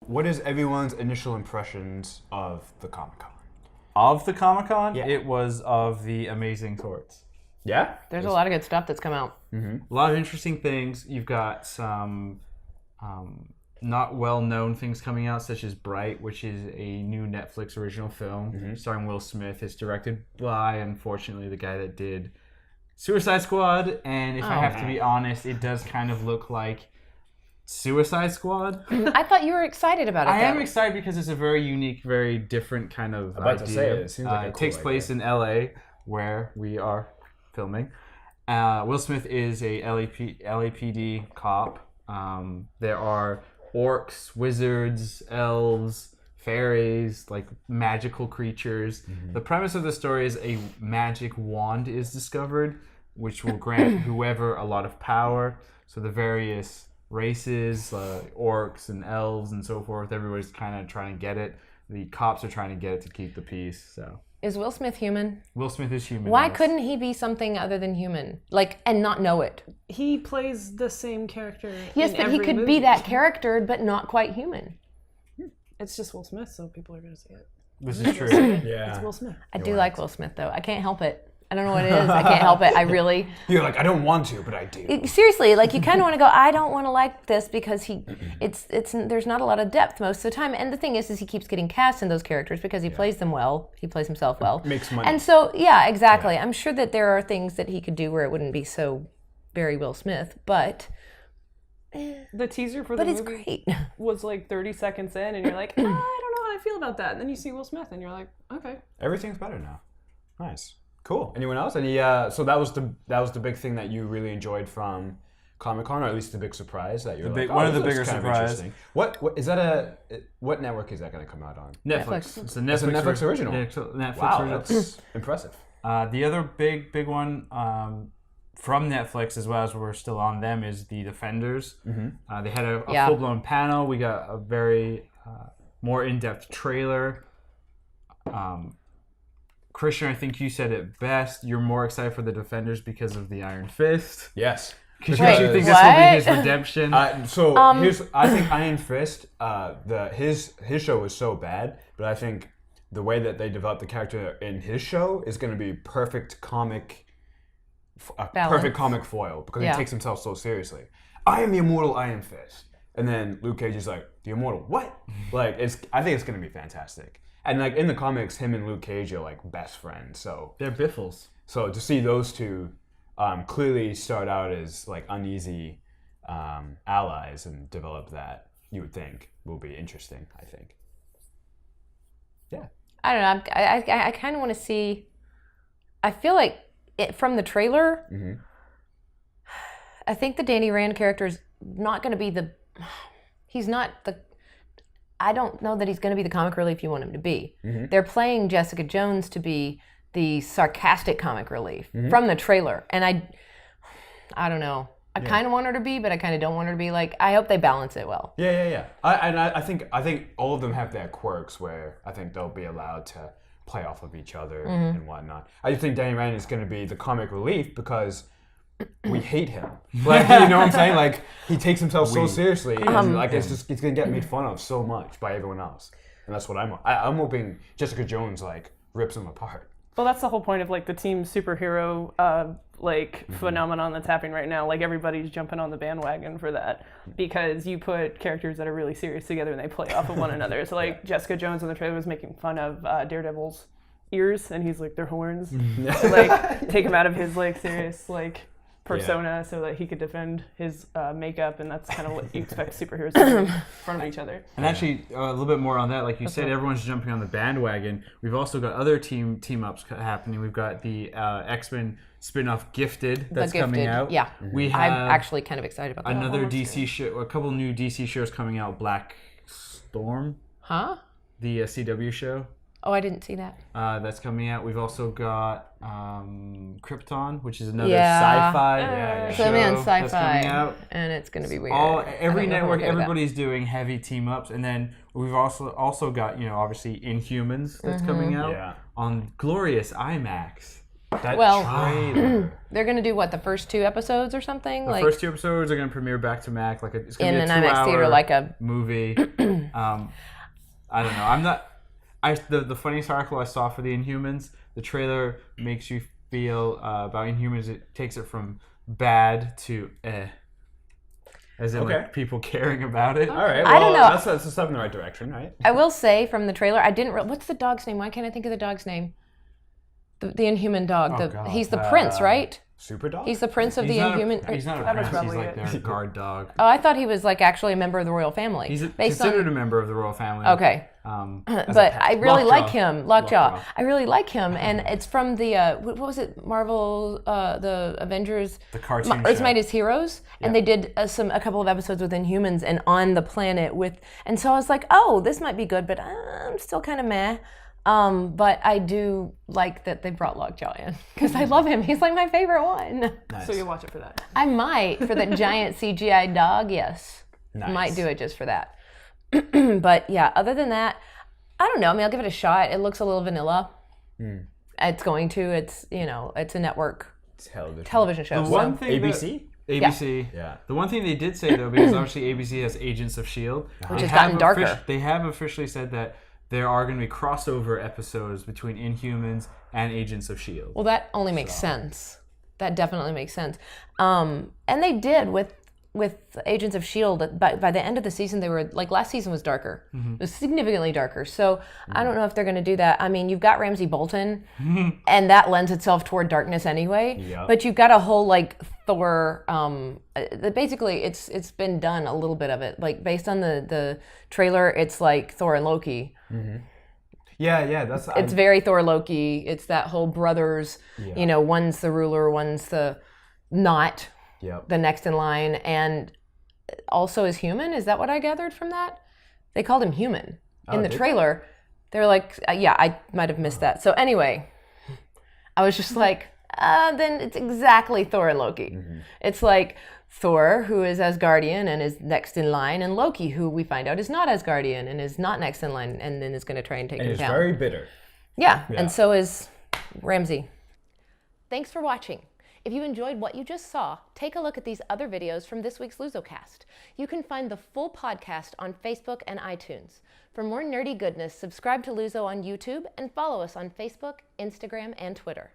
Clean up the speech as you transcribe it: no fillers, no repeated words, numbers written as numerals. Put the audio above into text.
what is everyone's initial impressions of the Comic-Con? Of the Comic-Con, Yeah. it was of the amazing sorts. Yeah? There's a lot of good stuff that's come out. A lot of interesting things. You've got some not well-known things coming out, such as Bright, which is a new Netflix original film starring Will Smith. It's directed by, unfortunately, the guy that did Suicide Squad. And if I have to be honest, it does kind of look like Suicide Squad. I thought you were excited about it. I am excited because it's a very unique, very different kind of about idea. to say it seems like a it cool takes idea. place in LA, where we are filming. Will Smith is a LAPD cop. There are orcs, wizards, elves, fairies, like magical creatures. The premise of the story is a magic wand is discovered, which will grant whoever a lot of power. So the various races, orcs and elves and so forth, everybody's kind of trying to get it. The cops are trying to get it to keep the peace. So Is Will Smith human? Will Smith is human. Why yes. couldn't he be something other than human? Like, and not know it? He plays the same character. Yes, in but he every could movie. be that character, but not quite human. It's just Will Smith, so people are going to see it. This is true. Yeah. It's Will Smith. I do like Will Smith, though. I can't help it. I don't know what it is. I can't help it. I really... You're like, I don't want to, but I do. Seriously, like, you kind of want to go, I don't want to like this because there's not a lot of depth most of the time. And the thing is he keeps getting cast in those characters because he plays them well. He plays himself well. Makes money. And so, yeah, exactly. Yeah. I'm sure that there are things that he could do where it wouldn't be so very Will Smith, but... The teaser for the But it's movie great. was like 30 seconds in, and you're like, I don't know how I feel about that. And then you see Will Smith, and you're like, okay. Everything's better now. Nice. Cool. Anyone else? So that was the big thing that you really enjoyed from Comic-Con, or at least the big surprise that you're like, one of the this bigger looks kind of surprise. interesting. What is that what network is that going to come out on? Netflix. It's a Netflix, It's a Netflix original. Netflix Wow, original. that's impressive. The other big one from Netflix, as well as we're still on them, is The Defenders. They had a full-blown panel. We got a very more in-depth trailer. Christian, I think you said it best. You're more excited for The Defenders because of the Iron Fist. Yes. Because you think this will be his redemption. I think Iron Fist, his show was so bad, but I think the way that they developed the character in his show is going to be perfect comic foil, because he takes himself so seriously. I am the immortal Iron Fist, and then Luke Cage is like, the immortal what? Like, I think it's going to be fantastic. And like in the comics, him and Luke Cage are like best friends. So they're biffles. So to see those two clearly start out as like uneasy allies and develop that, you would think will be interesting. I think. Yeah. I don't know. I kind of want to see. I feel like from the trailer. I think the Danny Rand character is not going to be the. He's not the. I don't know that he's going to be the comic relief you want him to be. They're playing Jessica Jones to be the sarcastic comic relief from the trailer, and I don't know. I kind of want her to be, but I kind of don't want her to be. Like, I hope they balance it well. Yeah. I think all of them have their quirks where I think they'll be allowed to play off of each other and whatnot. I just think Danny Rand is going to be the comic relief because we hate him. Like, you know what I'm saying? Like, he takes himself so seriously, and like it's gonna get made fun of so much by everyone else, and that's what I'm hoping Jessica Jones like rips him apart. Well, that's the whole point of like the team superhero phenomenon that's happening right now. Like, everybody's jumping on the bandwagon for that because you put characters that are really serious together and they play off of one another. So like Jessica Jones in the trailer was making fun of Daredevil's ears, and he's like, they're horns. To like take him out of his like serious like persona so that he could defend his makeup, and that's kind of what you expect superheroes to do in front of each other. And actually, a little bit more on that, like you said, everyone's jumping on the bandwagon. We've also got other team-ups happening. We've got the X-Men spin-off Gifted that's coming out. Yeah, we have I'm actually kind of excited about that. Another DC show, a couple new DC shows coming out. Black Storm, the CW show. Oh, I didn't see that. That's coming out. We've also got Krypton, which is another sci-fi show on that's coming Sci-Fi, out. and it's going to be weird. Every network, everybody's doing heavy team-ups, and then we've also got, obviously Inhumans that's coming out on glorious IMAX. That Well, trailer. they're gonna do what, the first 2 episodes or something? The like first 2 episodes are going to premiere back to back. Like it's going in to be an a IMAX 2-hour theater, like a movie. I don't know. I'm not. The funniest article I saw for the Inhumans, the trailer makes you feel about Inhumans. It takes it from bad to as in Okay. like people caring about it. All right. Well, I don't know. That's a step in the right direction, right? I will say from the trailer, I didn't. What's the dog's name? Why can't I think of the dog's name? The Inhuman dog. Oh, God. He's the prince, right? Super dog. He's the prince of the Inhuman. He's not a That was prince. He's probably like it. their guard dog. Oh, I thought he was like actually a member of the royal family. He's based considered on. a member of the royal family. Okay. But I really Lockjaw. like him, Lockjaw. Lockjaw. I really like him, and it's from the what was it, Marvel, the Avengers, The cartoon Earth's show. Mightiest Heroes, and they did a couple of episodes with Inhumans and on the planet with, and so I was like, oh, this might be good, but I'm still kind of meh. But I do like that they brought Lockjaw in because I love him. He's like my favorite one. Nice. So you watch it for that. I might for that giant CGI dog. Yes, Nice. might do it just for that. But yeah, other than that, I don't know. I mean, I'll give it a shot. It looks a little vanilla. It's going to. It's it's a network television show. The so- one thing ABC. ABC. Yeah. The one thing they did say though, because obviously ABC has Agents of Shield, Which they has gotten have darker. They have officially said that there are going to be crossover episodes between Inhumans and Agents of Shield. Well, that only makes sense. That definitely makes sense. And they did with Agents of S.H.I.E.L.D. By the end of the season, they were like last season was darker. It was significantly darker. So I don't know if they're going to do that. I mean, you've got Ramsay Bolton, and that lends itself toward darkness anyway. Yep. But you've got a whole like Thor. Basically, it's been done a little bit of it. Like based on the trailer, it's like Thor and Loki. Yeah. That's. It's very Thor Loki. It's that whole brothers. Yeah. One's the ruler, one's the not. Yep. The next in line, and also is human. Is that what I gathered from that? They called him human in the did they? trailer. They're like, yeah, I might have missed that. So anyway, I was just like, then it's exactly Thor and Loki. It's like Thor, who is Asgardian and is next in line, and Loki, who we find out is not Asgardian and is not next in line, and then is going to try and take And him it's down. very bitter. Yeah, and so is Ramsay. Thanks for watching. If you enjoyed what you just saw, take a look at these other videos from this week's LuZoCast. You can find the full podcast on Facebook and iTunes. For more nerdy goodness, subscribe to LuZo on YouTube and follow us on Facebook, Instagram, and Twitter.